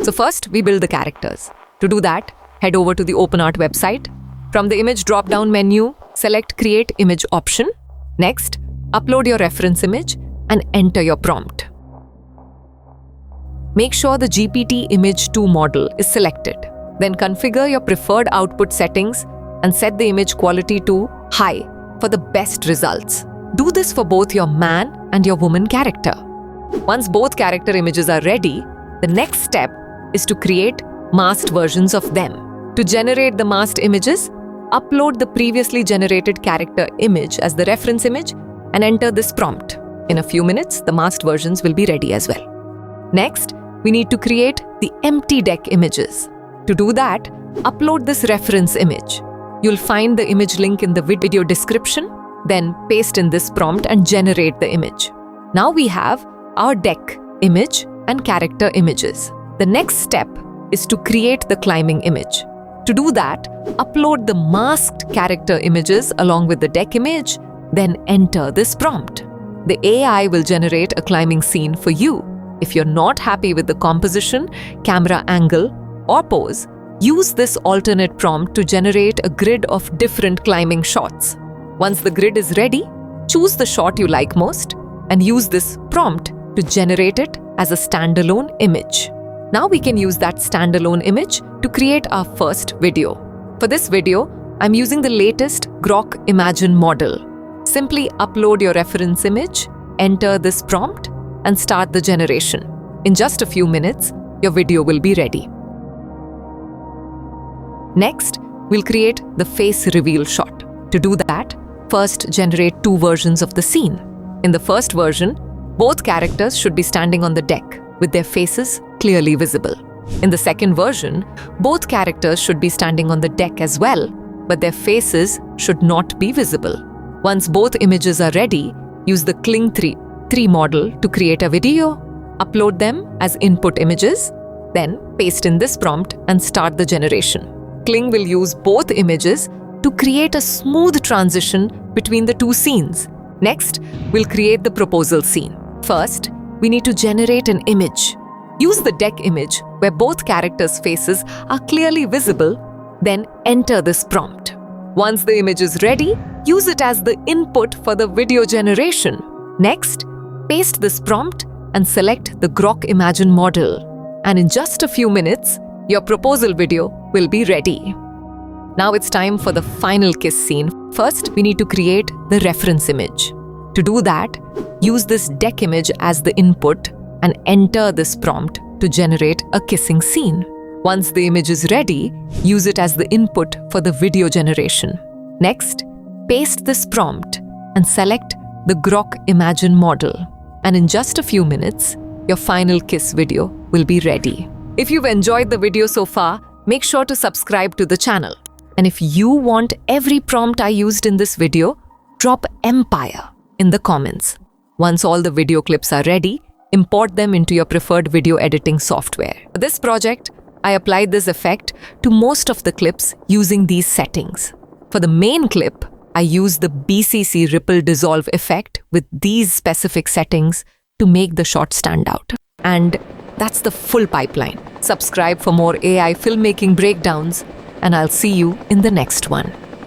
So first, we build the characters. To do that, head over to the OpenArt website. From the image drop-down menu, select Create Image option. Next, upload your reference image and enter your prompt. Make sure the GPT Image 2 model is selected. Then configure your preferred output settings and set the image quality to high for the best results. Do this for both your man and your woman character. Once both character images are ready, the next step is to create masked versions of them. To generate the masked images, upload the previously generated character image as the reference image and enter this prompt. In a few minutes, the masked versions will be ready as well. Next, we need to create the empty deck images. To do that, upload this reference image. You'll find the image link in the video description, then paste in this prompt and generate the image. Now we have our deck image and character images. The next step is to create the climbing image. To do that, upload the masked character images along with the deck image, then enter this prompt. The AI will generate a climbing scene for you. If you're not happy with the composition, camera angle, or pose, use this alternate prompt to generate a grid of different climbing shots. Once the grid is ready, choose the shot you like most and use this prompt to generate it as a standalone image. Now we can use that standalone image to create our first video. For this video, I'm using the latest Grok Imagine model. Simply upload your reference image, enter this prompt, and start the generation. In just a few minutes, your video will be ready. Next, we'll create the face reveal shot. To do that, first generate two versions of the scene. In the first version, both characters should be standing on the deck with their faces clearly visible. In the second version, both characters should be standing on the deck as well, but their faces should not be visible. Once both images are ready, use the Kling 3 model to create a video, upload them as input images, then paste in this prompt and start the generation. Kling will use both images to create a smooth transition between the two scenes. Next, we'll create the proposal scene. First, we need to generate an image. Use the deck image where both characters' faces are clearly visible, then enter this prompt. Once the image is ready, use it as the input for the video generation. Next, paste this prompt and select the Grok Imagine model. And in just a few minutes, your proposal video will be ready. Now it's time for the final kiss scene. First, we need to create the reference image. To do that, use this deck image as the input and enter this prompt to generate a kissing scene. Once the image is ready, use it as the input for the video generation. Next, paste this prompt and select the Grok Imagine model. And in just a few minutes, your final kiss video will be ready. If you've enjoyed the video so far, make sure to subscribe to the channel. And if you want every prompt I used in this video, drop Empire in the comments. Once all the video clips are ready, import them into your preferred video editing software. For this project, I applied this effect to most of the clips using these settings. For the main clip, I used the BCC Ripple Dissolve effect with these specific settings to make the shot stand out. And that's the full pipeline. Subscribe for more AI filmmaking breakdowns, and I'll see you in the next one.